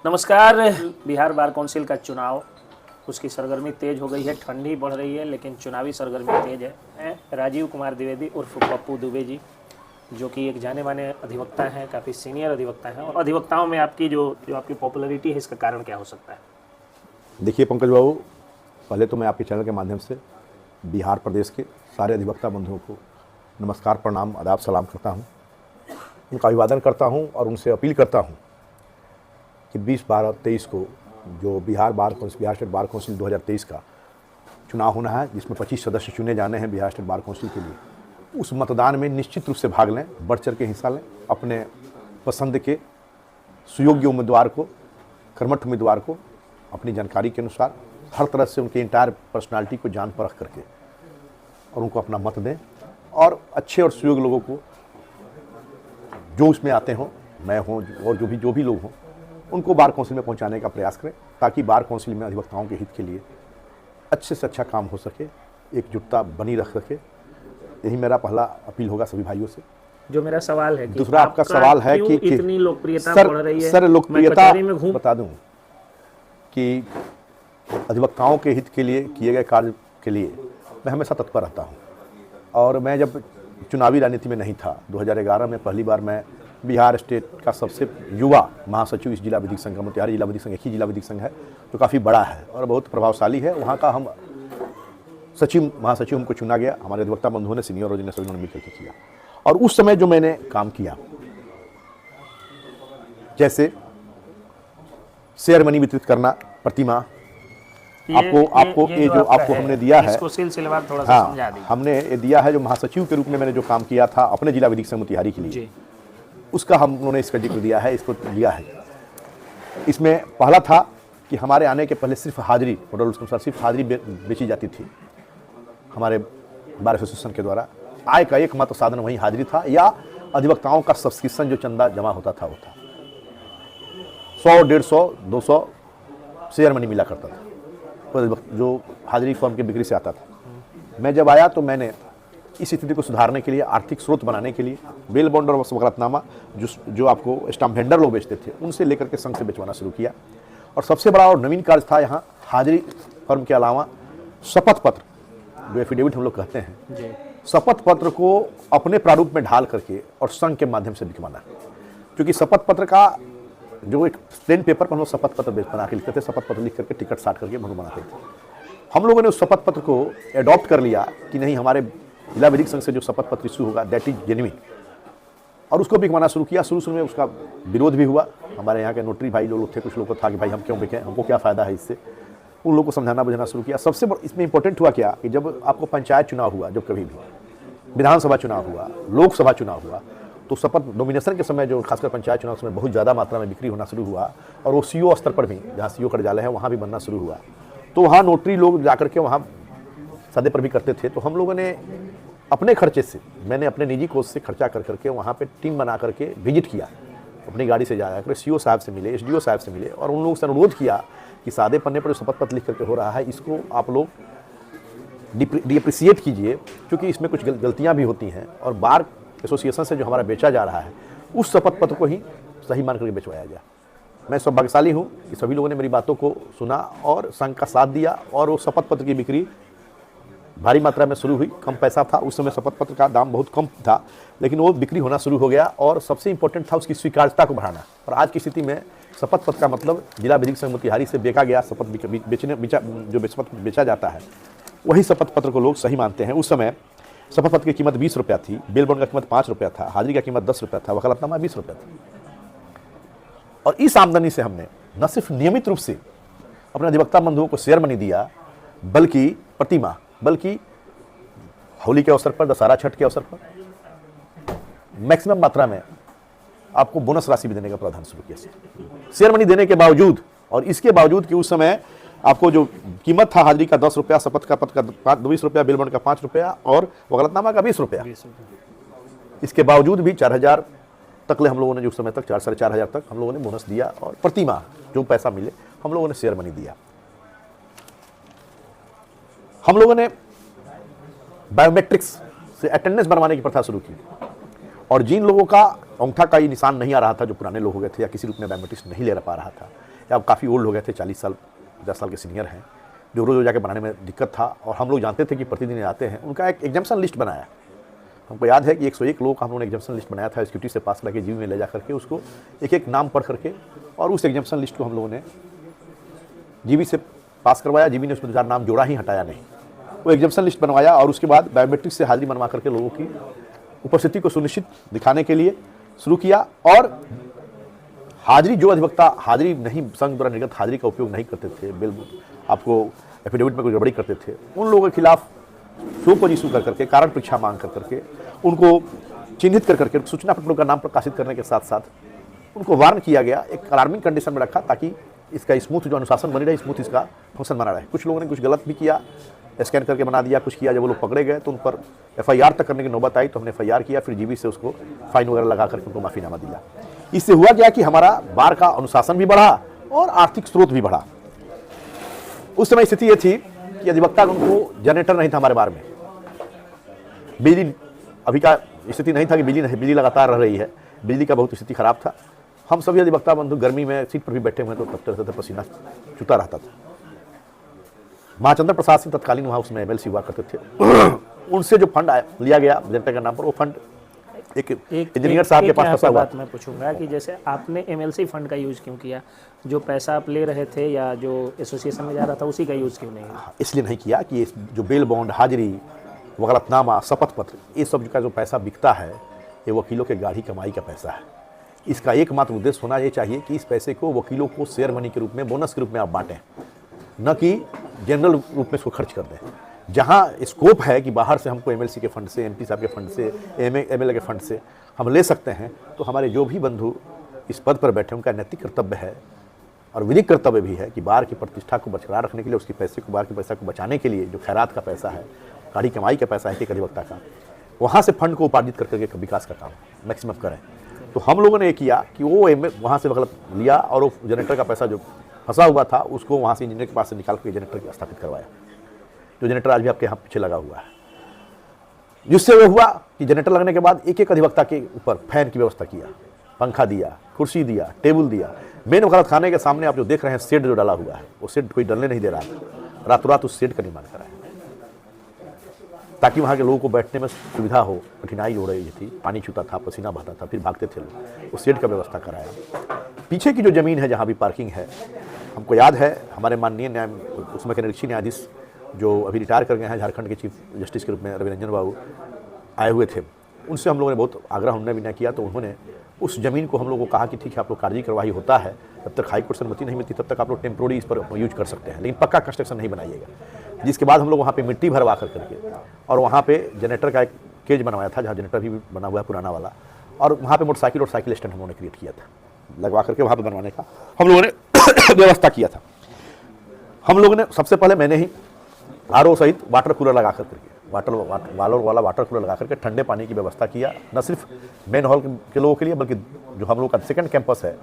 नमस्कार। Bihar bar council का चुनाव, उसकी सरगर्मी तेज हो गई है, ठंडी बढ़ रही है, लेकिन चुनावी सरगर्मी तेज है। राजीव कुमार द्विवेदी उर्फ पप्पू दुबे जी, जो कि एक जाने माने अधिवक्ता हैं, काफ़ी सीनियर अधिवक्ता हैं, और अधिवक्ताओं में आपकी जो आपकी पॉपुलैरिटी है, इसका कारण क्या हो सकता है? देखिए पंकज बाबू, पहले तो मैं आपके चैनल के माध्यम से बिहार प्रदेश के सारे अधिवक्ता बंधुओं को नमस्कार, प्रणाम, आदाब, सलाम करता हूं, उनका अभिवादन करता हूं और उनसे अपील करता हूं कि 20-12-23 को जो बिहार स्टेट बार काउंसिल 2023 का चुनाव होना है, जिसमें 25 सदस्य चुने जाने हैं बिहार स्टेट बार काउंसिल के लिए, उस मतदान में निश्चित रूप से भाग लें, बढ़ चढ़ के हिस्सा लें। अपने पसंद के सुयोग्य उम्मीदवार को, कर्मठ उम्मीदवार को अपनी जानकारी के अनुसार हर तरह से उनके इंटायर पर्सनालिटी को जान परख करके और उनको अपना मत दें, और अच्छे और सुयोग्य लोगों को जो उसमें आते हों, मैं हूँ और जो भी लोग हों, उनको बार काउंसिल में पहुंचाने का प्रयास करें, ताकि बार काउंसिल में अधिवक्ताओं के हित के लिए अच्छे से अच्छा काम हो सके, एकजुटता बनी रख सके। यही मेरा पहला अपील होगा सभी भाइयों से। जो मेरा सवाल है कि दूसरा आपका सवाल है कि इतनी लोकप्रियता बढ़ रही है? सर लोकप्रियता में बता दूं कि अधिवक्ताओं के हित के लिए किए गए कार्य के लिए मैं हमेशा तत्पर रहता हूं। और मैं जब चुनावी राजनीति में नहीं था, 2011 में पहली बार मैं बिहार स्टेट का सबसे युवा महासचिव इस जिला विधिक संघ का, मोतिहारी जिला विधिक संघ एक ही जिला विधिक संघ है जो काफ़ी बड़ा है और बहुत प्रभावशाली है, वहाँ का हम महासचिव हमको चुना गया। हमारे अधिवक्ता बंधुओं ने, सीनियर और जूनियर सभी ने मिलकर के किया। और उस समय जो मैंने काम किया, जैसे शेयर मनी वितरित करना प्रतिमा, आपको ये जो आपको हमने दिया है, इसको सिलसिलेवार थोड़ा सा समझा दीजिए। हमने ये दिया है जो महासचिव के रूप में मैंने जो काम किया था अपने जिला विधिक संघ मोतिहारी के लिए, उसका हम उन्होंने इसका जिक्र दिया है, इसको लिया है। इसमें पहला था कि हमारे आने के पहले सिर्फ हाजिरी, रूल्स के अनुसार सिर्फ हाजिरी बेची जाती थी हमारे बार एसोसिएशन के द्वारा। आय का एकमात्र साधन वही हाजिरी था, या अधिवक्ताओं का सब्सक्रिप्शन जो चंदा जमा होता था वो था। 100, 150, 200 शेयर मनी मिला करता था जो हाजिरी फॉर्म की बिक्री से आता था। मैं जब आया तो मैंने इस स्थिति को सुधारने के लिए, आर्थिक स्रोत बनाने के लिए बेल बॉन्ड और वकालतनामा जो आपको स्टाम्प वेंडर लोग बेचते थे, उनसे लेकर के संघ से बेचवाना शुरू किया। और सबसे बड़ा और नवीन कार्य था यहाँ हाजिरी फॉर्म के अलावा शपथ पत्र, जो एफिडेविट हम लोग कहते हैं, शपथ पत्र को अपने प्रारूप में ढाल करके और संघ के माध्यम से बिकवाना। क्योंकि शपथ पत्र का जो एक प्लेन पेपर पर हम लोग शपथ पत्र बना के लिखते थे, शपथ पत्र लिख करके टिकट साट करके हम बनाते थे। हम लोगों ने उस शपथ पत्र को एडॉप्ट कर लिया कि नहीं, हमारे जिला विधिक संघ से जो शपथ पत्र इश्यू होगा दैट इज जेन्युइन, और उसको बिकवाना शुरू किया। शुरू में उसका विरोध भी हुआ। हमारे यहाँ के नोटरी भाई लोग थे, कुछ लोगों को था कि भाई हम क्यों बिकें, हमको क्या फ़ायदा है इससे। उन लोगों को समझाना बुझाना शुरू किया। सबसे इसमें इंपॉर्टेंट हुआ क्या कि जब आपको पंचायत चुनाव हुआ, जब कभी भी विधानसभा चुनाव हुआ, लोकसभा चुनाव हुआ, तो शपथ नॉमिनेशन के समय जो खासकर पंचायत चुनाव के समय बहुत ज़्यादा मात्रा में बिक्री होना शुरू हुआ, और वो सीओ स्तर पर भी, जहाँ सीओ कार्यालय है वहाँ भी बनना शुरू हुआ। तो वहाँ नोटरी लोग जाकर के वहाँ सदे पर भी करते थे। तो हम लोगों ने अपने खर्चे से, मैंने अपने निजी कोष से खर्चा कर करके वहाँ पे टीम बना करके विजिट किया, अपनी गाड़ी से जाया कर सीओ साहब से मिले, एसडीओ साहब से मिले, और उन लोगों से अनुरोध किया कि सादे पन्ने पर जो शपथ पत्र लिख करके हो रहा है, इसको आप लोग डिप्रिसिएट कीजिए, क्योंकि इसमें कुछ गलतियाँ भी होती हैं, और बार एसोसिएशन से जो हमारा बेचा जा रहा है उस शपथ पत्र को ही सही मान करके बेचवाया जाए। मैं सौभाग्यशाली हूँ कि सभी लोगों ने मेरी बातों को सुना और संघ का साथ दिया, और वो शपथ पत्र की बिक्री भारी मात्रा में शुरू हुई। कम पैसा था उस समय, शपथ पत्र का दाम बहुत कम था, लेकिन वो बिक्री होना शुरू हो गया। और सबसे इंपॉर्टेंट था उसकी स्वीकार्यता को बढ़ाना। और आज की स्थिति में शपथ पत्र का मतलब जिला विधिक संघ मोतिहारी से बेचा गया शपथ बेचा जाता है, वही शपथ पत्र को लोग सही मानते हैं। उस समय शपथ पत्र की कीमत 20 रुपया थी, बेल बॉन्ड का कीमत 5 रुपया था, हाजिरी का कीमत 10 रुपया था, वकालतनामा 20 रुपया था। और इस आमदनी से हमने न सिर्फ नियमित रूप से अपने अधिवक्ता बंधुओं को शेयर मनी दिया, बल्कि प्रतिमा, बल्कि होली के अवसर पर, दशहरा छठ के अवसर पर मैक्सिमम मात्रा में आपको बोनस राशि भी देने का प्रावधान शुरू किया शेयर मनी देने के बावजूद। और इसके बावजूद कि उस समय आपको जो कीमत था हाजिरी का 10 रुपया, शपथ का पत्र का 20 रुपया, बेल बॉन्ड का 5 रुपया और वकालतनामा का 20 रुपया, इसके बावजूद भी 4000 तक ले हम लोगों ने, जो समय तक 4,500 तक हम लोगों ने बोनस दिया, और प्रतिमा जो पैसा मिले हम लोगों ने शेयर मनी दिया। हम लोगों ने बायोमेट्रिक्स से अटेंडेंस बनवाने की प्रथा शुरू की। और जिन लोगों का अंगूठा का ये निशान नहीं आ रहा था, जो पुराने लोग हो गए थे या किसी रूप में बायोमेट्रिक्स नहीं ले पा रहा था, या काफ़ी ओल्ड हो गए थे, 40 साल 50 साल के सीनियर हैं, जो रोज़ जाके बनाने में दिक्कत था, और हम लोग जानते थे कि प्रतिदिन आते हैं, उनका एक एग्जाम्पशन लिस्ट बनाया। हमको याद है कि 101 लोग का हम लोगों ने एग्जाम्पशन लिस्ट बनाया था, स्कूटी से पास करके जीवी में ले जा करके उसको एक एक नाम पढ़ करके, और उस एग्जाम्पशन लिस्ट को हम लोगों ने जीवी से पास करवाया। जीवी ने उसमें 2-4 नाम जोड़ा ही, हटाया नहीं। वो एग्जाम्पशन लिस्ट बनवाया और उसके बाद बायोमेट्रिक से हाजिरी बनवा करके लोगों की उपस्थिति को सुनिश्चित दिखाने के लिए शुरू किया। और हाजिरी, जो अधिवक्ता हाजिरी नहीं, संघ द्वारा निर्गत हाजिरी का उपयोग नहीं करते थे, बिल आपको एफिडेविट में कोई गड़बड़ी करते थे, उन लोगों के खिलाफ शो को इशू कर करके, कारण परीक्षा मांग कर करके, उनको चिन्हित कर करके सूचना पत्रों का नाम प्रकाशित करने के साथ साथ उनको वार्न किया गया, एक अलार्मिंग कंडीशन में रखा, ताकि इसका स्मूथ जो अनुशासन बनी रहे, स्मूथ इसका फंक्शन बना रहे। कुछ लोगों ने कुछ गलत भी किया, स्कैन करके बना दिया, कुछ किया, जब वो लोग पकड़े गए तो उन पर FIR तक करने की नौबत आई, तो हमने FIR किया, फिर जीबी से उसको फाइन वगैरह लगा करके उनको माफीनामा दिया। इससे हुआ क्या कि हमारा बार का अनुशासन भी बढ़ा और आर्थिक स्रोत भी बढ़ा। उस समय स्थिति ये थी कि अधिवक्ता उनको जनरेटर नहीं था हमारे बार में, बिजली अभी का स्थिति नहीं था कि बिजली लगातार रह रही है, बिजली का बहुत स्थिति खराब था। हम सभी अधिवक्ता बंधु गर्मी में सीट पर भी बैठे हुए तो तब तक पसीना छूटा रहता था। महाचंद्र प्रसाद सिंह तत्कालीन वहाँ उसमें MLC हुआ करते थे, उनसे जो फंड लिया गया जनरेटर के नाम पर, वो फंड एक इंजीनियर साहब के पास फंसा हुआ। मैं पूछूंगा कि जैसे आपने MLC फंड का यूज क्यों किया, जो पैसा आप ले रहे थे या जो एसोसिएशन में जा रहा था उसी का यूज क्यों नहीं किया? इसलिए नहीं किया कि जो बेल बॉन्ड, हाजिरी, वकालतनामा, शपथ पत्र, ये सब का जो पैसा बिकता है, ये वकीलों के गाढ़ी कमाई का पैसा है। इसका एकमात्र उद्देश्य होना ये चाहिए कि इस पैसे को वकीलों को शेयर मनी के रूप में, बोनस के रूप में आप बांटें, न कि जनरल रूप में इसको खर्च कर दें। जहाँ स्कोप है कि बाहर से हमको MLC के फंड से, MP साहब के फंड से, MLA के फंड से हम ले सकते हैं, तो हमारे जो भी बंधु इस पद पर बैठे, उनका नैतिक कर्तव्य है और विधिक कर्तव्य भी है कि बार की प्रतिष्ठा को बरकरार रखने के लिए, उसके पैसे को, बार के पैसा को बचाने के लिए, जो खैरात का पैसा है, गाड़ी कमाई का पैसा है एक अधिवक्ता का, वहाँ से फंड को उपार्जित करके विकास का काम मैक्सिमम करें। तो हम लोगों ने ये किया कि वो वहाँ से मतलब लिया और वो जनरेटर का पैसा जो फंसा हुआ था उसको वहाँ से इंजीनियर के पास से निकाल कर जनरेटर स्थापित करवाया, जो जनरेटर आज भी आपके यहाँ पीछे लगा हुआ है। जिससे वो हुआ कि जनरेटर लगने के बाद एक एक अधिवक्ता के ऊपर फैन की व्यवस्था किया, पंखा दिया, कुर्सी दिया, टेबल दिया। मेन वकालत खाने के सामने आप जो देख रहे हैं शेड जो डाला हुआ है, वो शेड कोई डलने नहीं दे रहा है, रातों रात उस शेड का निर्माण करा है ताकि वहाँ के लोगों को बैठने में सुविधा हो। कठिनाई हो रही थी, पानी छूता था, पसीना बहता था, फिर भागते थे लोग, उस शेड का व्यवस्था कराया। पीछे की जो ज़मीन है जहाँ भी पार्किंग है, हमको याद है हमारे माननीय उसमें के निरीक्षी न्यायाधीश जो अभी रिटायर कर गए हैं, झारखंड के चीफ जस्टिस के रूप में रविरंजन बाबू आए हुए थे, उनसे हम लोगों ने बहुत आग्रह उन्होंने विनय किया, तो उन्होंने उस ज़मीन को हम लोगों को कहा कि ठीक है, आप लोग कार्रवाई करवाई होता है, जब तक हाई कोर्ट से अनुमति नहीं मिलती तब तक आप लोग टेम्प्रोरी इस पर यूज कर सकते हैं, लेकिन पक्का कंस्ट्रक्शन नहीं बनाइएगा। जिसके बाद हम लोग वहाँ पे मिट्टी भरवा करके और वहाँ पे जनरेटर का एक केज बनवाया था, जहाँ जनरेटर भी बना हुआ है पुराना वाला, और वहाँ पे मोटरसाइकिल और साइकिल स्टैंड हम लोगों ने क्रिएट किया था, लगवा करके वहाँ पे बनवाने का हम लोगों ने व्यवस्था किया था। हम लोगों ने सबसे पहले मैंने ही RO सहित वाटर कूलर लगा करके, वाटर कूलर लगा करके ठंडे पानी की व्यवस्था किया, न सिर्फ मेन हॉल के लोगों के लिए बल्कि जो हम लोग का सेकंड कैंपस है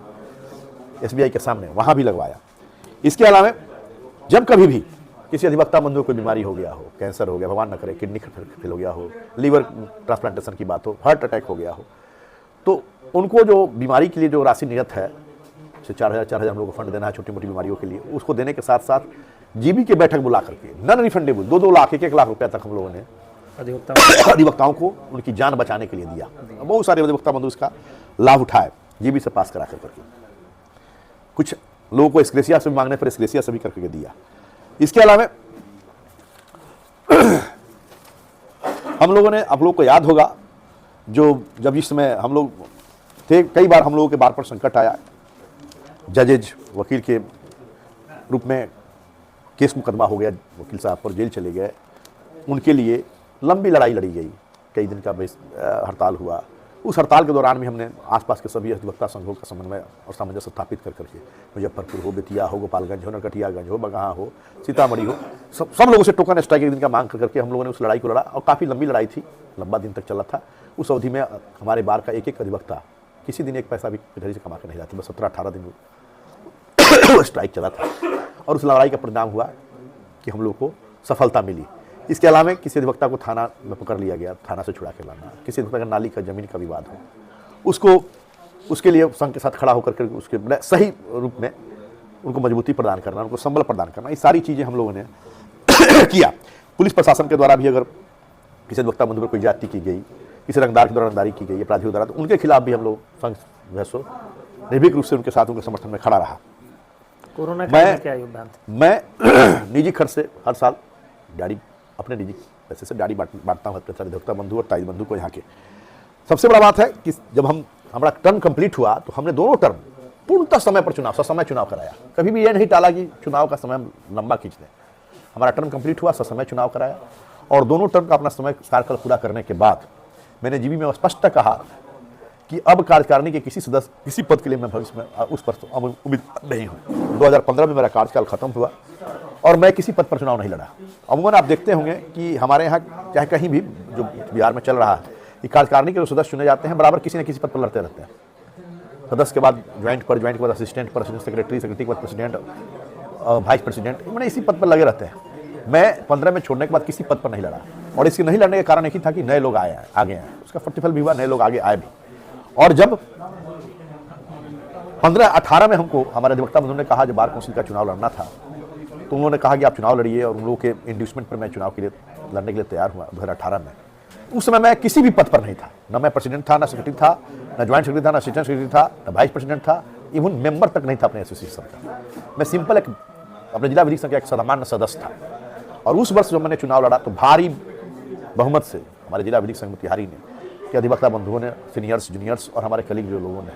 SBI के सामने, वहाँ भी लगवाया। इसके अलावा जब कभी भी किसी अधिवक्ता बंधु को कोई बीमारी हो गया हो, कैंसर हो गया, भगवान न करे, किडनी फेल हो गया हो, लीवर ट्रांसप्लांटेशन की बात हो, हार्ट अटैक हो गया हो, तो उनको जो बीमारी के लिए जो राशि नियत है, 4,000 हम लोग को फंड देना है छोटी मोटी बीमारियों के लिए, उसको देने के साथ साथ जीबी की बैठक बुला करके नन रिफंडेबल 2-2 लाख 1-1 लाख रुपया तक हम लोगों ने अधिवक्ताओं को उनकी जान बचाने के लिए दिया। बहुत सारे अधिवक्ता बंधु इसका लाभ उठाए, जीबी से पास करा करके। कुछ लोगों को एक्सग्रेसिया से मांगने पर एक्सग्रेसिया से भी करके दिया। इसके अलावा हम लोगों ने, आप लोगों को याद होगा, जो जब इस समय हम लोग थे, कई बार हम लोगों के बार पर संकट आया, जजेज वकील के रूप में केस मुकदमा हो गया, वकील साहब पर जेल चले गए, उनके लिए लंबी लड़ाई लड़ी गई, कई दिन का हड़ताल हुआ। उस हड़ताल के दौरान भी हमने आसपास के सभी अधिवक्ता संघों का समन्वय और सामंजस्य स्थापित कर करके, मुजफ्फरपुर हो, बेतिया हो, गोपालगंज हो, नरकटियागंज हो, बगहा हो, सीतामढ़ी हो, सब लोगों से टोकन स्ट्राइक एक दिन का मांग करके हम लोगों ने उस लड़ाई को लड़ा, और काफ़ी लंबी लड़ाई थी, लंबा दिन तक चला था। उस अवधि में हमारे बार का एक अधिवक्ता किसी दिन एक पैसा भी किधर से कमा कर नहीं लाते, बस 17-18 दिन स्ट्राइक चला था, और उस लड़ाई का परिणाम हुआ कि हम लोग को सफलता मिली। इसके अलावा किसी अधिवक्ता को थाना में पकड़ लिया गया, थाना से छुड़ा के लाना, किसी अधिवक्ता का नाली का जमीन का विवाद हो, उसको उसके लिए संघ के साथ खड़ा होकर के उसके सही रूप में उनको मजबूती प्रदान करना, उनको संबल प्रदान करना, ये सारी चीज़ें हम लोगों ने किया। पुलिस प्रशासन के द्वारा भी अगर किसी अधिवक्ता बंधु पर कोई जाति की गई, किसी रंगदार के द्वारा रंगदारी की गई, अपराधियों द्वारा, तो उनके खिलाफ भी हम लोग संघ जो है सो निर्भीक रूप से उनके साथ उनके समर्थन में खड़ा रहा। कोरोना काल में क्या योगदान था? मैं निजी खर्च से हर साल गाड़ी, अपने निजी पैसे से गाड़ी बांटता हूँ अधिवक्ता बंधु और ताई बंधु को यहाँ के। सबसे बड़ा बात है कि जब हमारा टर्म कंप्लीट हुआ तो हमने दोनों टर्म पूर्णतः समय पर चुनाव, ससमय चुनाव कराया। कभी भी ये नहीं टाला कि चुनाव का समय लंबा खींच दें। हमारा टर्म कंप्लीट हुआ, ससमय चुनाव कराया, और दोनों टर्म का अपना समय कार्यकाल पूरा करने के बाद मैंने जीबी में स्पष्ट कहा कि अब कार्यकारिणी के किसी सदस्य, किसी पद के लिए मैं भविष्य में उस पर अब उम्मीद नहीं हूँ। 2015 में मेरा कार्यकाल खत्म हुआ और मैं किसी पद पर चुनाव नहीं लड़ा। अमूमन आप देखते होंगे कि हमारे यहाँ चाहे कहीं भी जो बिहार में चल रहा है कि कार्यकारिणी के जो सदस्य चुने जाते हैं बराबर किसी न किसी पद पर लड़ते रहते हैं। सदस्य के बाद ज्वाइंट पर, ज्वाइंट के बाद असिस्टेंट पर, असिस्टेंट सेक्रेटरी, सेक्रेटरी के बाद प्रेसिडेंट, वाइस प्रेसिडेंट, मैंने इसी पद पर लगे रहते हैं। मैं 15 में छोड़ने के बाद किसी पद पर नहीं लड़ा, और इसके नहीं लड़ने का कारण एक ही था कि नए लोग आगे आए, उसका प्रतिफल भी हुआ, नए लोग आगे आए भी। और जब 15-18 में हमको हमारे अधिवक्ता बंधु ने कहा जब बार काउंसिल का चुनाव लड़ना था, तो उन्होंने कहा कि आप चुनाव लड़िए, और उन लोगों के इंड्यूसमेंट पर मैं चुनाव के लिए लड़ने के लिए तैयार हुआ 2018 में। उस समय मैं किसी भी पद पर नहीं था, न मैं प्रेसिडेंट था, न सेक्रेटरी था, न ज्वाइंट सेक्रेटरी था, न असिस्टेंट सेक्रेटरी था, न वाइस प्रेसिडेंट था, इवन मेंबर तक नहीं था अपने एसोसिएशन का। मैं सिंपल एक अपने जिला विधिक संघ का एक सामान्य सदस्य था। और उस वर्ष जब मैंने चुनाव लड़ा तो भारी बहुमत से हमारे जिला विधिक संघ मोतिहारी ने, के अधिवक्ता बंधुओं ने, सीनियर्स, जूनियर्स और हमारे कलीग जो लोगों ने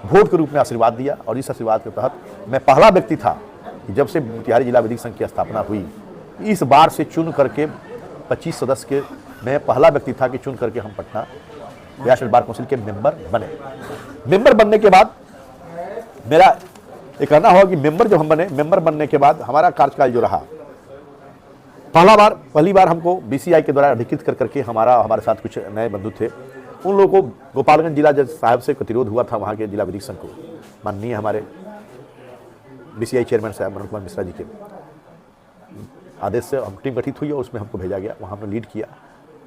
वोट के रूप में आशीर्वाद दिया। और इस आशीर्वाद के तहत मैं पहला व्यक्ति था कि जब से मोतिहारी जिला विधिक संघ की स्थापना हुई, इस बार से चुन करके 25 सदस्य के मैं पहला व्यक्ति था कि चुन करके हम पटना बिहार बार काउंसिल के मेंबर बने। मेंबर बनने के बाद मेरा ये कहना होगा कि मेंबर जब हम बने, मेंबर बनने के बाद हमारा कार्यकाल जो रहा, पहली बार हमको बीसीआई के द्वारा अधिकृत कर करके हमारे साथ कुछ नए बंधु थे, उन लोगों को गोपालगंज जिला जज साहब से प्रतिरोध हुआ था। वहाँ के जिला विधिक संघ को माननीय हमारे बीसीआई चेयरमैन साहब मनोज कुमार मिश्रा जी के आदेश से हम टीम गठित हुई और उसमें हमको भेजा गया। वहाँ हमने लीड किया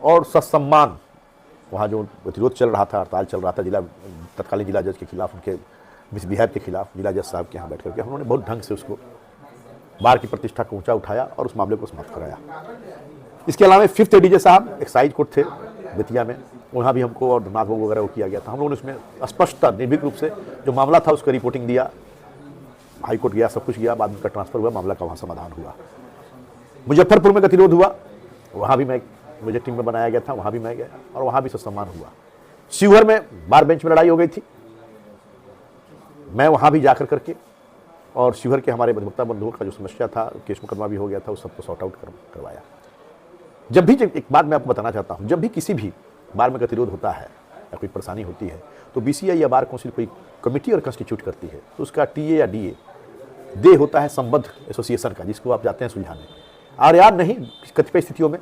और ससम्मान वहाँ जो प्रतिरोध चल रहा था, हड़ताल चल रहा था तत्कालीन जिला जज के खिलाफ, उनके मिसबिहेव के खिलाफ, जिला जज साहब के यहाँ बैठ करके उन्होंने बहुत ढंग से उसको बार की प्रतिष्ठा को ऊंचा उठाया और उस मामले को समाप्त कराया। इसके अलावा 5th एडीजे साहब एक्साइज कोर्ट थे बेतिया में, वहाँ भी हमको और नाथ वगैरह वो किया गया था। हम लोगों ने उसमें स्पष्टता निर्भीक रूप से जो मामला था उसका रिपोर्टिंग दिया, हाई कोर्ट गया, सब कुछ गया, बाद में उनका ट्रांसफर हुआ, मामला का वहाँ समाधान हुआ। मुजफ्फरपुर में गतिरोध हुआ, वहाँ भी मुझे टीम में बनाया गया था, वहाँ भी मैं गया और वहाँ भी सम्मान हुआ। शिवहर में बार बेंच में लड़ाई हो गई थी, मैं वहाँ भी जाकर करके और शिवहर के हमारे अधिवक्ता बंधुओं का जो समस्या था, केस मुकदमा भी हो गया था, उस सबको सॉर्ट आउट करवाया। जब भी एक बात मैं आपको बताना चाहता हूँ, जब भी किसी भी बार में गतिरोध होता है या कोई परेशानी होती है तो बीसीआई या बार काउंसिल कोई कमेटी और कंस्टिट्यूट करती है, तो उसका टीए या डीए दे होता है संबद्ध एसोसिएशन का, जिसको आप जाते हैं सुलझाने। और यार नहीं, कतिपय स्थितियों में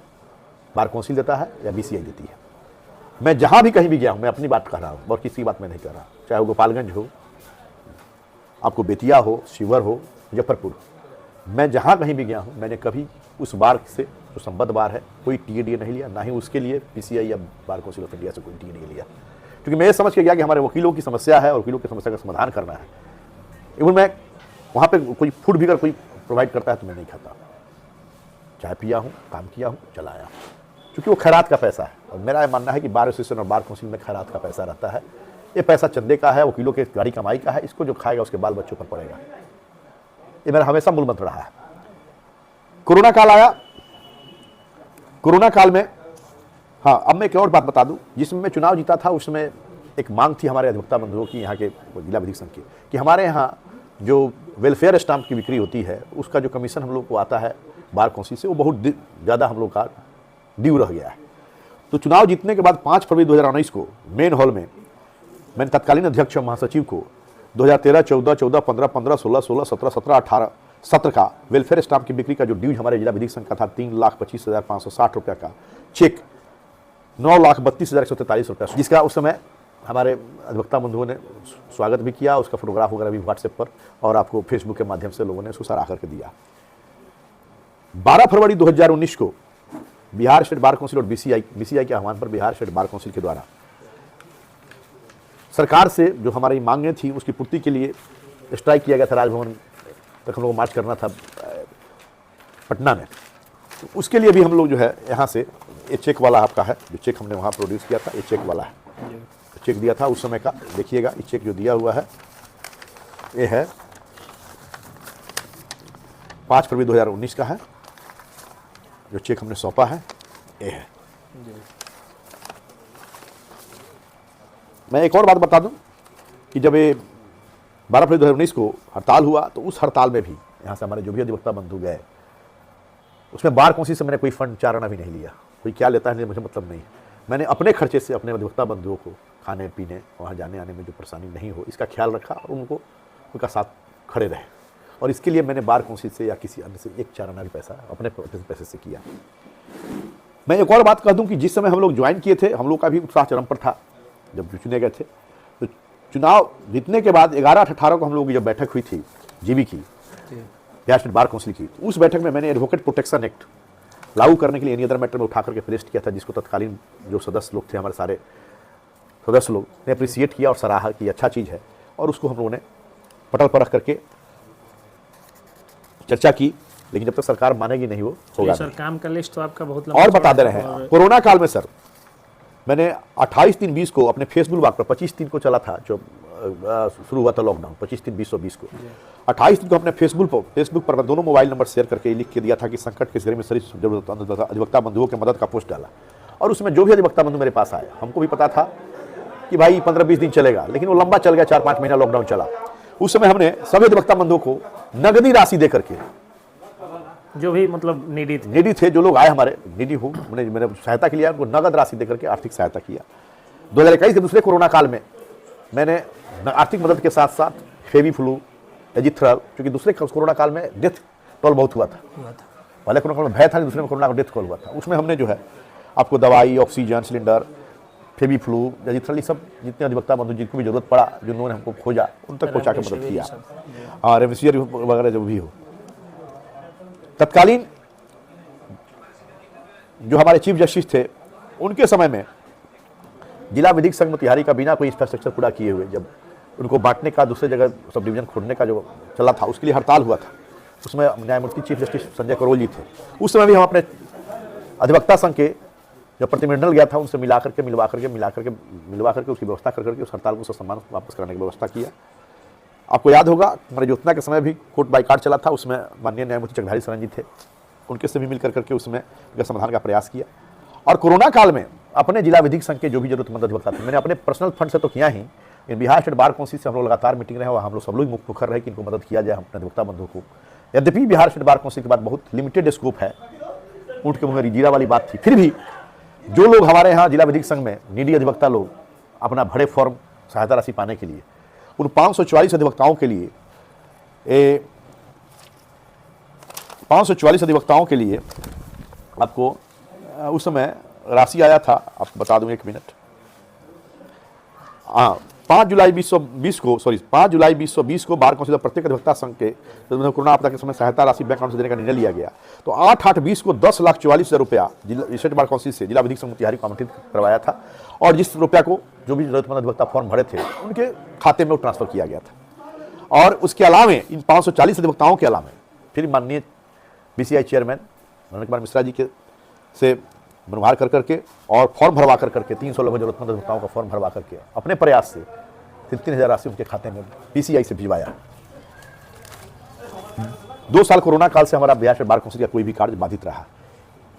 बार काउंसिल देता है या बीसीआई देती है। मैं जहाँ भी कहीं भी गया हूँ, मैं अपनी बात कर रहा हूँ और किसी की बात मैं नहीं कर रहा, चाहे वो गोपालगंज हो, आपको बेतिया हो, शिवहर हो, मुजफ्फरपुर, मैं जहाँ कहीं भी गया हूँ, मैंने कभी उस बार से जो संबद्ध बार है कोई टीए नहीं लिया, ना ही उसके लिए पीसीआई या बार काउंसिल ऑफ इंडिया से कोई टीए नहीं लिया, क्योंकि मैं ये समझ के गया कि हमारे वकीलों की समस्या है और वकीलों की समस्या का समाधान करना है। इवन मैं वहाँ पे कोई फूड भी अगर कोई प्रोवाइड करता है तो मैं नहीं खाता, चाय पिया हूँ, काम किया हूँ, चलाया हूँ, क्योंकि वो खैरात का पैसा है। और मेरा ये मानना है कि बार एसोसिएशन और बार काउंसिल में खैरात का पैसा रहता है। ये पैसा चंदे का है, वकीलों के गाड़ी कमाई का है, इसको जो खाएगा उसके बाल बच्चों पर पड़ेगा। ये मेरा हमेशा मूल मंत्र रहा है। कोरोना काल आया, कोरोना काल में हाँ, अब मैं एक और बात बता दूं, जिसमें मैं चुनाव जीता था उसमें एक मांग थी हमारे अधिवक्ता बंधुओं की, यहाँ के जिला विधिक संघ की, कि हमारे यहाँ जो वेलफेयर स्टाम्प की बिक्री होती है उसका जो कमीशन हम लोग को आता है बार काउंसिल से, वो बहुत ज़्यादा हम लोग का ड्यू रह गया है। तो चुनाव जीतने के बाद 5 फरवरी 2019 को मेन हॉल में मैंने तत्कालीन अध्यक्ष महासचिव को 2013, 14, 14, 15, 15, 16, 16, 17, 17, 18 सत्र का वेलफेयर स्टाम्प की बिक्री का जो ड्यूज हमारे जिला विधिक संघ का था 3,25,560 रुपये का चेक 9,32,143 रुपये, जिसका उस समय हमारे अधिवक्ता बंधुओं ने स्वागत भी किया, उसका फोटोग्राफ वगैरह भी व्हाट्सएप पर और आपको फेसबुक के माध्यम से लोगों ने उसको सराहा करके दिया। 12 फरवरी 2019 को बिहार स्टेट बार काउंसिल और बीसीआई के आह्वान पर बिहार स्टेट बार काउंसिल के द्वारा सरकार से जो हमारी मांगें थी उसकी पूर्ति के लिए स्ट्राइक किया गया था। राजभवन तक हम लोग मार्च करना था पटना में। तो उसके लिए भी हम लोग जो है यहाँ से ये चेक वाला आपका है, जो चेक हमने वहाँ प्रोड्यूस किया था, ये चेक वाला है, चेक दिया था उस समय का। देखिएगा ये चेक जो दिया हुआ है ये है 5 फरवरी 2019 का है, जो चेक हमने सौंपा है ये है। मैं एक और बात बता दूं कि जब ये 12 फरवरी 2019 को हड़ताल हुआ तो उस हड़ताल में भी यहाँ से हमारे जो भी अधिवक्ता बंधु गए उसमें बार काउंसिल से मैंने कोई फंड 4 आना भी नहीं लिया। कोई क्या लेता है मुझे मतलब नहीं। मैंने अपने खर्चे से अपने अधिवक्ता बंधुओं को खाने पीने वहाँ जाने आने में जो परेशानी नहीं हो इसका ख्याल रखा और उनको उनका साथ खड़े रहे। और इसके लिए मैंने बार काउंसिल से या किसी अन्य से 1 आना भी पैसा अपने पैसे से किया। मैं एक और बात कह दूं कि जिस समय हम लोग ज्वाइन किए थे हम लोग का भी उत्साह चरम पर था जब चुने गए थे। तो चुनाव जीतने के बाद 11-18 को हम लोगों की जब बैठक हुई थी जीबी की, बिहार स्टेट बार काउंसिल की, उस बैठक में मैंने एडवोकेट प्रोटेक्शन एक्ट लागू करने के लिए एनी अदर मैटर में उठा करके प्रेस्ट किया था, जिसको तत्कालीन जो सदस्य लोग थे हमारे सारे सदस्य लोग ने अप्रिसिएट किया और सराहा कि अच्छा चीज़ है। और उसको हम लोगों ने पटल पर रख करके चर्चा की, लेकिन जब तक सरकार मानेगी नहीं वो होगा। सर काम का लिस्ट तो आपका बहुत और बता दे रहे हैं कोरोना काल में सर मैंने 28/3/20 को अपने फेसबुक वाक पर 25/3 को चला था जो शुरू हुआ था लॉकडाउन 25/3/2020 को 28 को अपने फेसबुक पर मैं दोनों मोबाइल नंबर शेयर करके लिख के दिया था कि संकट के घड़ी में सभी जरूरत अधिवक्ता बंधुओं के मदद का पोस्ट डाला। और उसमें जो भी अधिवक्ता बंधु मेरे पास आए हमको भी पता था कि भाई 15-20 दिन चलेगा, लेकिन वो लंबा चल गया, 4-5 महीना लॉकडाउन चला। उस समय हमने सभी अधिवक्ता बंधुओं को नगदी राशि दे करके, जो भी मतलब नीडी थे जो लोग आए हमारे नीडी हो मैंने सहायता के लिए उनको नगद राशि देकर के आर्थिक सहायता किया। 2021 के दूसरे कोरोना काल में मैंने आर्थिक मदद के साथ साथ फेवी फ्लू एजिथ्रल, क्योंकि दूसरे कोरोना काल में डेथ टोल बहुत हुआ था। पहले कोरोना काल में भय था, दूसरे में कोरोना का डेथ टोल हुआ था। उसमें हमने जो है आपको दवाई, ऑक्सीजन सिलेंडर, फेवी फ्लू एजिथ्रल, सब जितने अधिवक्ता बंधु जिनको भी जरूरत पड़ा जिन्होंने हमको खोजा उन तक पहुँचा के मदद किया। हाँ रेमडेसिविर वगैरह जो भी हो। तत्कालीन जो हमारे चीफ जस्टिस थे उनके समय में जिला विधिक संघ मोतिहारी का बिना कोई इंफ्रास्ट्रक्चर पूरा किए हुए जब उनको बांटने का दूसरे जगह सब डिवीजन खोलने का जो चला था उसके लिए हड़ताल हुआ था। उसमें न्यायमूर्ति चीफ जस्टिस संजय करोल जी थे। उस समय भी हम अपने अधिवक्ता संघ के जब प्रतिनिधिमंडल गया था उनसे मिलवा करके उसकी व्यवस्था करके उस हड़ताल को सम्मान वापस कराने की व्यवस्था किया। आपको याद होगा हमारे ज्योतना के समय भी कोर्ट बाइकाट चला था, उसमें माननीय न्यायमूर्ति चक्रधारी शरण जी थे, उनके से भी मिलकर करके उसमें समाधान का प्रयास किया। और कोरोना काल में अपने जिला विधिक संघ के जो भी जरूरतमंद अधिवक्ता थे मैंने अपने पर्सनल फंड से तो किया ही, इन बिहार स्टेट बार काउंसिल से हम लोग लगातार मीटिंग रहे और हम लोग सब लोग मुखर रहे कि इनको मदद किया जाए अपने अधिवक्ता बंधुओं को। यद्यपि बिहार स्टेट बार काउंसिल के बाद बहुत लिमिटेड स्कोप है, ऊँट के मुँह में जीरा वाली बात थी, फिर भी जो लोग हमारे यहाँ जिला विधिक संघ में नीडी अधिवक्ता लोग अपना बड़े फॉर्म सहायता राशि पाने के लिए उन 544 अधिवक्ताओं के लिए 544 अधिवक्ताओं के लिए आपको उस समय राशि आया था, आपको बता दूं 1 मिनट। हाँ 5 जुलाई 2020 को बार काउंसिल प्रत्येक अधिवक्ता संघ के कोरोना आपदा के समय सहायता राशि बैंक अकाउंट से देने का निर्णय लिया गया। तो 8/8/20 को 10,44,000 रुपया स्टेट बार काउंसिल से जिला विधिक संघ मोतिहारी को आवंटित करवाया था और जिस रुपया को जो भी जरूरतमंद अधिवक्ता फॉर्म भरे थे उनके खाते में ट्रांसफर किया गया था। और उसके अलावे इन 540 अधिवक्ताओं के अलावे फिर माननीय बीसीआई चेयरमैन नरेंद्र कुमार मिश्रा जी के से मनोभार कर करके और फॉर्म भरवा कर करके 300 लोगों जरूरतमंद अधिवक्ताओं का फॉर्म भरवा करके अपने प्रयास से 3,000 राशि उनके खाते में बीसीआई से भिजवाया। 2 साल कोरोना काल से हमारा बिहार स्टेट बार काउंसिल का कोई भी कार्य बाधित रहा।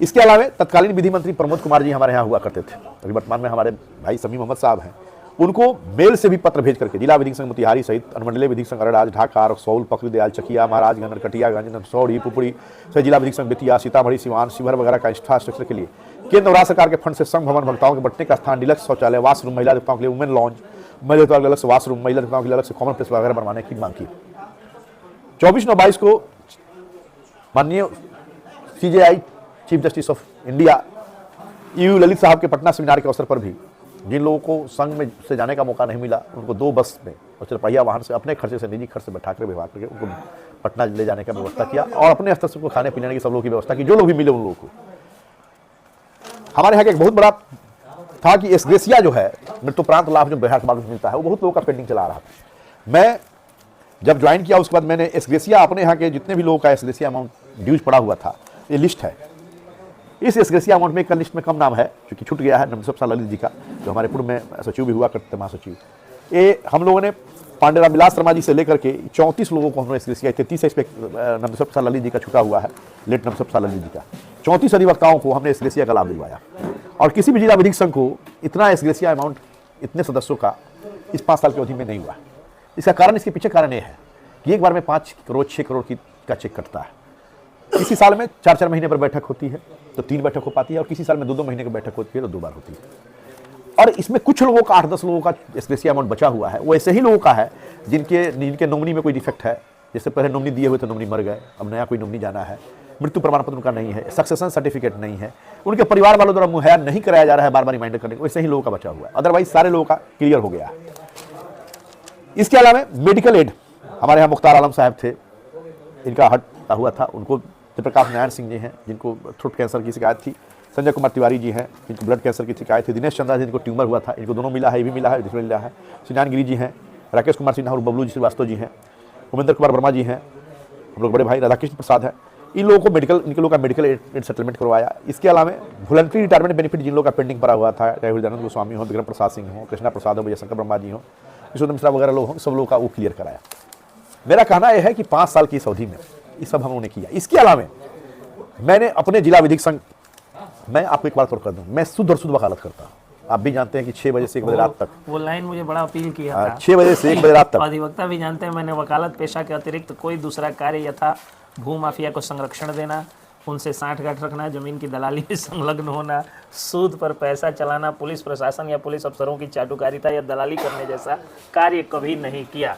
इसके अलावे तत्कालीन विधि मंत्री प्रमोद कुमार जी हमारे यहाँ हुआ करते थे, अभी वर्तमान में हमारे भाई समी मोहम्मद साहब हैं, उनको मेल से भी पत्र भेज करके जिला विधिक संघ मोतिहारी सहित अनुमंडलीय विधिक संघ अरड़ाज, ढाका, रक्सौल, पकड़ी दयाल, चकिया, महाराजगंज, नरकटियागंज, नरसौड़ी, पुपड़ी सहित जिला विधिक संघ बेतिया, सीतामढ़ी, सिवान, शिवहर वगैरह का इंफ्रास्ट्रक्चर के लिए केंद्र और राज्य सरकार के फंड से संघ भवन भक्ताओं के बैठने का स्थान, डिलक्स शौचालय, वाशरूम, महिला अधिवक्ताओं के लिए वुमेन लॉन्ज, महिला अधिवक्ताओं के अलग से वाशरूम, महिला अधिवक्ताओं के लिए अलग से कॉमन प्लेस वगैरह बनवाने की मांग की। 24/9/22 को माननीय CJI chief justice of India EU Lalit साहब के पटना सेमिनार के अवसर पर भी जिन लोगों को संघ में से जाने का मौका नहीं मिला उनको 2 बस में और 4 पहिया वाहन से अपने खर्चे से निजी खर्च से बैठा कर व्यवहार करके उनको पटना ले जाने का व्यवस्था किया और अपने स्तर से खाने पीने की सब लोगों की व्यवस्था की, जो लोग भी मिले उन लोगों को। हमारे यहाँ का एक बहुत बड़ा था कि एसग्रेसिया जो है, मृत्युपरांत लाभ जो बिहार समाज में मिलता है, वो बहुत लोगों का पेंडिंग चला रहा था। मैं जब ज्वाइन किया उसके बाद मैंने एसग्रेसिया, अपने यहाँ के जितने भी लोगों का एसग्रेसिया अमाउंट ड्यूज पड़ा हुआ था, ये लिस्ट है। इस एसग्रेसिया अमाउंट में एक लिस्ट में कम नाम है, क्योंकि छूट गया है, नमसप ललित जी का, जो हमारे पूर्व में सचिव भी हुआ करते थे, महासचिव। ये हम लोगों ने पांडेराम विलास शर्मा जी से लेकर के 34 लोगों को हमने एसग्रेसिया, 33 इस पे नमसप ललित जी का छूटा हुआ है, लेट नमसप ललित जी का, 34 अधिवक्ताओं को हमने एसग्रेसिया का लाभ दिलवाया। और किसी भी जिला विधिक संघ को इतना एसग्रेसिया अमाउंट इतने सदस्यों का इस 5 साल की अवधि में नहीं हुआ। इसका कारण, इसके पीछे कारण ये है कि एक बार में 5 करोड़ 6 करोड़ का चेक कटता है। किसी साल में 4-4 महीने पर बैठक होती है तो 3 बैठक हो पाती है, और किसी साल में 2-2 महीने की बैठक होती है तो 2 बार होती है। और इसमें कुछ लोगों का, 8-10 लोगों का एसग्रेसिया अमाउंट बचा हुआ है। वो ऐसे ही लोगों का है जिनके नॉमिनी में कोई डिफेक्ट है, जैसे पहले नॉमिनी दिए हुए तो नॉमिनी मर गए, अब नया कोई नॉमिनी जाना है, मृत्यु प्रमाण पत्र उनका नहीं है, सक्सेशन सर्टिफिकेट नहीं है, उनके परिवार वालों द्वारा मुहैया नहीं कराया जा रहा है, बार बार रिमाइंडर करने को, वैसे ही लोगों का बचा हुआ है। अदरवाइज सारे लोगों का क्लियर हो गया है। इसके अलावा मेडिकल एड, हमारे यहाँ मुख्तार आलम साहब थे, इनका हट हुआ था, उनको जयप्रकाश नारायण सिंह जी हैं जिनको थ्रोट कैंसर की शिकायत थी, संजय कुमार तिवारी जी हैं जिनको ब्लड कैंसर की शिकायत थी, दिनेश चंद्रा जी जिनको ट्यूमर हुआ था, इनको दोनों मिला है, ये भी मिला है, दूसरा मिला है, सिनान गिरी जी हैं, राकेश कुमार सिन्हा और बबलू जी श्रीवास्तव जी हैं, उमेंद्र कुमार वर्मा जी हैं, हम लोग बड़े भाई राधाकृष्ण प्रसाद हैं। इन लोगों को इनके लोगों का मेडिकल एड सेटलमेंट करवाया। इसके अलावा वॉलंटरी रिटायरमेंट बेनिफिट जिन लोगों का पेंडिंग पड़ा हुआ था, चाहे हृदयानंद गोस्वामी हो, विक्रम प्रसाद सिंह हो, कृष्णा प्रसाद हो, विजय शंकर ब्रह्मा जी हो, यशोधर मिश्रा वगैरह लोग हों, सब लोगों का वो क्लियर कराया। मेरा कहना यह है कि 5 साल की इस अवधि में ये सब हम लोगों ने किया। इसके अलावा मैंने अपने जिला विधिक संघ, मैं आपको एक बात और कर दूं, मैं शुद्ध और शुद्ध वकालत करता हूँ। आप भी जानते हैं कि 6 बजे से 1 बजे रात तक, वो लाइन मुझे बड़ा अपील किया था। 6 बजे से 1 बजे रात तक। अधिवक्ता भी जानते हैं, मैंने वकालत पेशा के अतिरिक्त कोई दूसरा कार्य यथा भू माफिया को संरक्षण देना, उनसे साठगांठ रखना, जमीन की दलाली में संलग्न होना, सूद पर पैसा चलाना, पुलिस प्रशासन या पुलिस अफसरों की चाटुकारिता या दलाली करने जैसा कार्य कभी नहीं किया।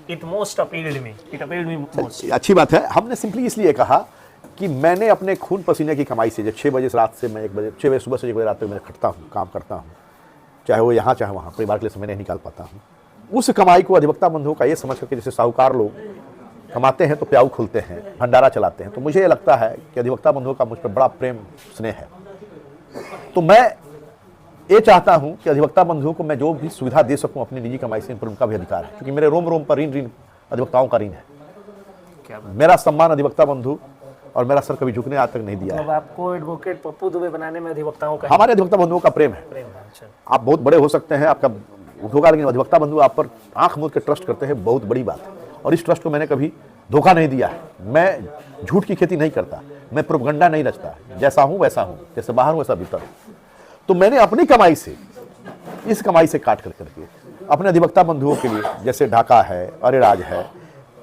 It most appealed me, it appealed me most. अच्छी बात है। हमने सिंपली इसलिए कहा कि मैंने अपने खून पसीने की कमाई से, जब 6 बजे से रात से मैं 1 बजे, 6 बजे सुबह से 1 बजे रात तक मैं खटता हूँ, काम करता हूँ, चाहे वो यहाँ चाहे वहाँ, परिवार के लिए समय नहीं निकाल पाता हूँ। उस कमाई को अधिवक्ता बंधुओं का ये समझ करके, जैसे साहूकार लोग कमाते हैं तो प्याऊ खोलते हैं, भंडारा चलाते हैं, तो मुझे ये लगता है कि अधिवक्ता बंधुओं का मुझ पर बड़ा प्रेम स्नेह है। तो मैं ये चाहता हूँ कि अधिवक्ता बंधुओं को मैं जो भी सुविधा दे सकूँ अपनी निजी कमाई से, इन पर उनका भी अधिकार है, क्योंकि मेरे रोम रोम पर ऋण अधिवक्ताओं का ऋण है। मेरा सम्मान अधिवक्ता बंधु और मेरा सर कभी झुकने आज तक नहीं दिया है। अब आपको एडवोकेट पप्पू दुबे बनाने में अधिवक्ताओं का, हमारे अधिवक्ता बंधुओं का प्रेम है। आप बहुत बड़े हो सकते हैं, आपका होगा, लेकिन अधिवक्ता बंधु आप पर आंख मूंद के ट्रस्ट करते हैं, बहुत बड़ी बात है। और इस ट्रस्ट को मैंने कभी धोखा नहीं दिया है। मैं झूठ की खेती नहीं करता, मैं प्रोपगंडा नहीं रचता, जैसा हूं वैसा हूं, जैसे बाहर हूं वैसा भीतर हूं। तो मैंने अपनी कमाई से, इस कमाई से काट कर करके अपने अधिवक्ता बंधुओं के लिए, जैसे ढाका है, अरेराज है,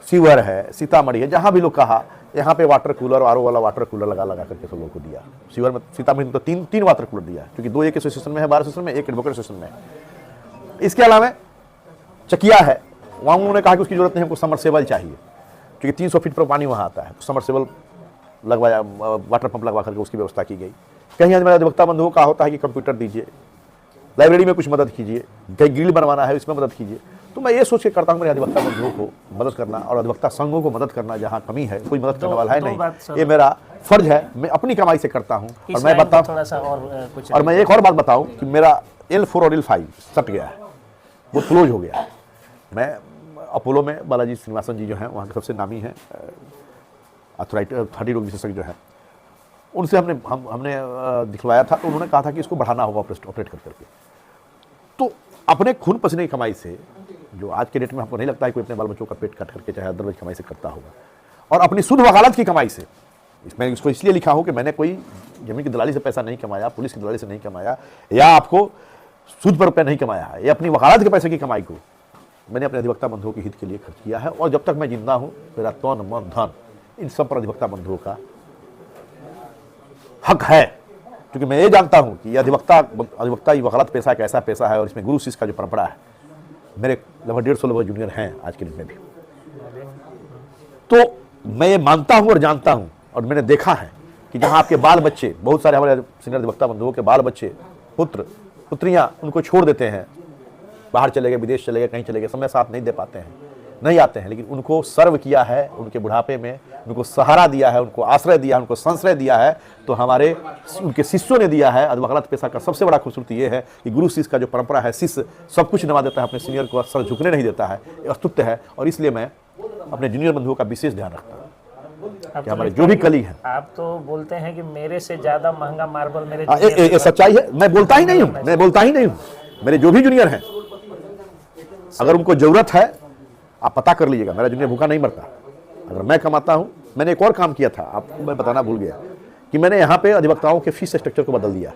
शिवर है, सीतामढ़ी है, जहां भी लोग कहा, यहाँ पे वाटर कूलर, आरओ वाला वाटर कूलर लगा करके सब लोगों को दिया। शिवर में, सीतामढ़ी में तो 3 वाटर कूलर दिया, क्योंकि 2 एक एसोसिएशन में है, 12 एसोसिएशन में, 1 एडवोकेट एसोसिएशन में है। इसके अलावा चकिया है, वहाँ उन्होंने कहा कि उसकी जरूरत नहीं, हमको समरसेबल चाहिए, क्योंकि 300 फीट पर पानी वहाँ आता है, तो समरसेबल लगवाया, वाटर पंप लगवा करके उसकी व्यवस्था की गई। कहीं मेरा अधिवक्ता बंधुओं का होता है कि कंप्यूटर दीजिए, लाइब्रेरी में कुछ मदद कीजिए, कहीं ग्रिल बनवाना है उसमें मदद कीजिए। तो मैं ये सोच के करता हूँ मेरे अधिवक्ता बंधुओं को मदद करना और अधिवक्ता संघों को मदद करना, जहाँ कमी है कोई मदद करने वाला है नहीं, ये मेरा फर्ज है। मैं अपनी कमाई से करता हूँ। और मैं बताऊँ थोड़ा सा और मैं एक और बात बताऊँ कि मेरा L4 और L5 सट गया है, वो क्लोज हो गया है। मैं अपोलो में बालाजी श्रीनिवासन जी जो हैं, वहाँ के सबसे नामी हैं हड्डी रोग विशेषज्ञ जो है, उनसे हमने दिखवाया था, तो उन्होंने कहा था कि इसको बढ़ाना होगा ऑपरेट कर करके। तो अपने खून पसीने की कमाई से, जो आज के डेट में हमको नहीं लगता है कोई अपने बाल बच्चों का पेट काट करके चाहे अदरवाइज कमाई से करता होगा, और अपनी शुद्ध वकालत की कमाई से, इसमें इसको इसलिए लिखा हो कि मैंने कोई जमीन की दलाली से पैसा नहीं कमाया, पुलिस की दलाली से नहीं कमाया, या आपको सूद पर रुपया नहीं कमाया है, या अपनी वकालत के पैसे की कमाई को मैंने अपने अधिवक्ता बंधुओं के हित के लिए खर्च किया है। और जब तक मैं जिंदा हूं, मेरा तन मन धन इन सब पर अधिवक्ता बंधुओं का हक है, क्योंकि मैं ये जानता हूं कि अधिवक्ता ये वकालत पेशा एक ऐसा पेशा है, और इसमें गुरु शिष्य का जो परंपरा है, मेरे लगभग 150 लोग जूनियर हैं आज के दिन में भी। तो मैं ये मानता हूं और जानता हूं, और मैंने देखा है कि जहां आपके बाल बच्चे, बहुत सारे हमारे सीनियर अधिवक्ता बंधुओं के बाल बच्चे, पुत्र पुत्रियां उनको छोड़ देते हैं, बाहर चले गए, विदेश चले गए, कहीं चले गए, समय साथ नहीं दे पाते हैं, नहीं आते हैं, लेकिन उनको सर्व किया है, उनके बुढ़ापे में उनको सहारा दिया है, उनको आश्रय दिया है, उनको संश्रय दिया है, तो हमारे उनके शिष्यों ने दिया है। वकालत पेशा का सबसे बड़ा खूबसूरती ये है कि गुरु शिष्य का जो परंपरा है, शिष्य सब कुछ निभा देता है, अपने सीनियर को सर झुकने नहीं देता है, ये अस्तुत्व है। और इसलिए मैं अपने जूनियर बंधुओं का विशेष ध्यान रखता हूँ कि हमारे जो भी कली है। आप तो बोलते हैं कि मेरे से ज्यादा महंगा मार्बल मेरे ये सच्चाई है, मैं बोलता ही नहीं हूँ, मेरे जो भी जूनियर हैं, अगर उनको जरूरत है आप पता कर लीजिएगा, मेरा जूनियर भूखा नहीं मरता। अगर मैं कमाता हूं, मैंने एक और काम किया था, आपको मैं बताना भूल गया कि मैंने यहाँ पे अधिवक्ताओं के फीस स्ट्रक्चर को बदल दिया,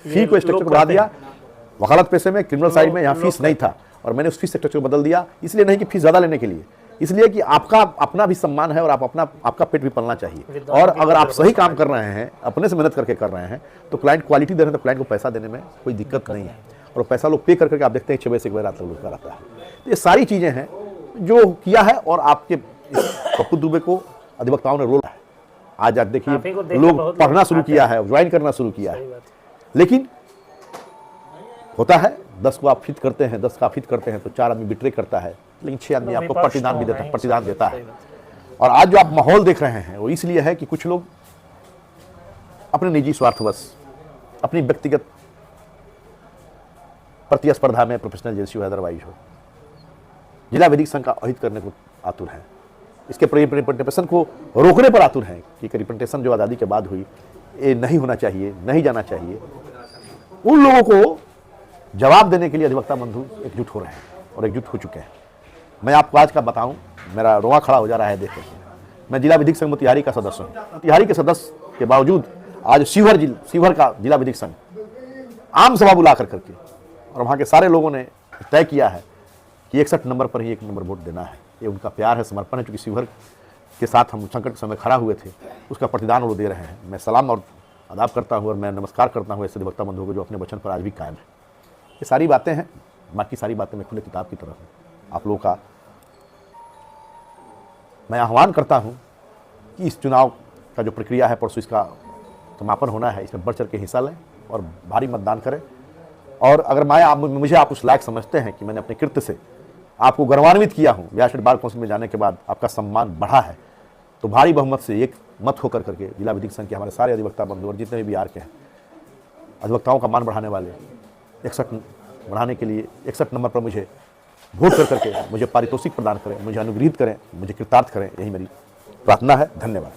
फी को स्ट्रक्चर को बढ़ा दिया। वकालत पेशे में क्रिमिनल साइड में यहाँ फीस नहीं था, और मैंने उस फीस स्ट्रक्चर को बदल दिया, इसलिए नहीं कि फीस ज़्यादा लेने के लिए, इसलिए कि आपका अपना भी सम्मान है और आपका पेट भी पलना चाहिए। और अगर आप सही काम कर रहे हैं, अपने से मेहनत करके कर रहे हैं, तो क्लाइंट क्वालिटी दे रहे हैं, तो क्लाइंट को पैसा देने में कोई दिक्कत नहीं है। और पैसा लोग पे करके आप देखते हैं 6 बजे से 1 बजे रात तक लुटता रहता है। तो ये सारी चीज़ें हैं जो किया है, और आपके पप्पू दुबे को अधिवक्ताओं ने रोल है। आज देखिए लोग पढ़ना शुरू किया है, ज्वाइन करना शुरू किया है, लेकिन होता है 10 को आप फिट करते हैं, 10 का फिट करते हैं तो 4 आदमी बिट्रे करता है, लेकिन 6 आदमी आपको प्रतिदान भी देता है। और आज जो आप माहौल देख रहे हैं वो इसलिए है कि कुछ लोग अपने निजी स्वार्थवश, अपनी व्यक्तिगत प्रतिस्पर्धा में, प्रोफेशनल जैसी हो अदरवाइज हो, जिला विधिक संघ का अहित करने को आतुर है, इसके रिप्रेजेंटेशन को रोकने पर आतुर है कि रिप्रेजेंटेशन जो आज़ादी के बाद हुई ये नहीं होना चाहिए, नहीं जाना चाहिए। उन लोगों को जवाब देने के लिए अधिवक्ता बंधु एकजुट हो रहे हैं और एकजुट हो चुके हैं। मैं आपको आज का बताऊं, मेरा रोआ खड़ा हो जा रहा है देख के। मैं जिला विधिक संघ मोतिहारी का सदस्य हूँ। मोतिहारी के सदस्य के बावजूद आज शिवहर का जिला विधिक संघ आम सभा बुला करके, और वहाँ के सारे लोगों ने तय किया है कि 61 नंबर पर ही 1 नंबर वोट देना है। ये उनका प्यार है, समर्पण है, क्योंकि शिवहर के साथ हम संकट के समय खड़ा हुए थे, उसका प्रतिदान वो दे रहे हैं। मैं सलाम और आदाब करता हूँ और मैं नमस्कार करता हूँ ऐसे अधिवक्ता बंधुओं को जो अपने वचन पर आज भी कायम है। ये सारी बातें हैं, बाकी सारी बातें मैं खुले किताब की तरह हूँ। आप लोगों का मैं आह्वान करता हूँ कि इस चुनाव का जो प्रक्रिया है, परसों इसका समापन होना है, इसमें बढ़ चढ़ के हिस्सा लें और भारी मतदान करें। और अगर मुझे आप उस लायक समझते हैं कि मैंने अपने कृत्य से आपको गौरवान्वित किया हूँ, बिहार स्टेट बार काउंसिल में जाने के बाद आपका सम्मान बढ़ा है, तो भारी बहुमत से एक मत होकर करके जिला विधिक संघ के हमारे सारे अधिवक्ता बंधु और जितने भी बिहार के हैं अधिवक्ताओं का मान बढ़ाने वाले 61 बढ़ाने के लिए 61 नंबर पर मुझे वोट कर करके मुझे पारितोषिक प्रदान करें, मुझे अनुग्रहित करें, मुझे कृतार्थ करें, यही मेरी प्रार्थना है। धन्यवाद।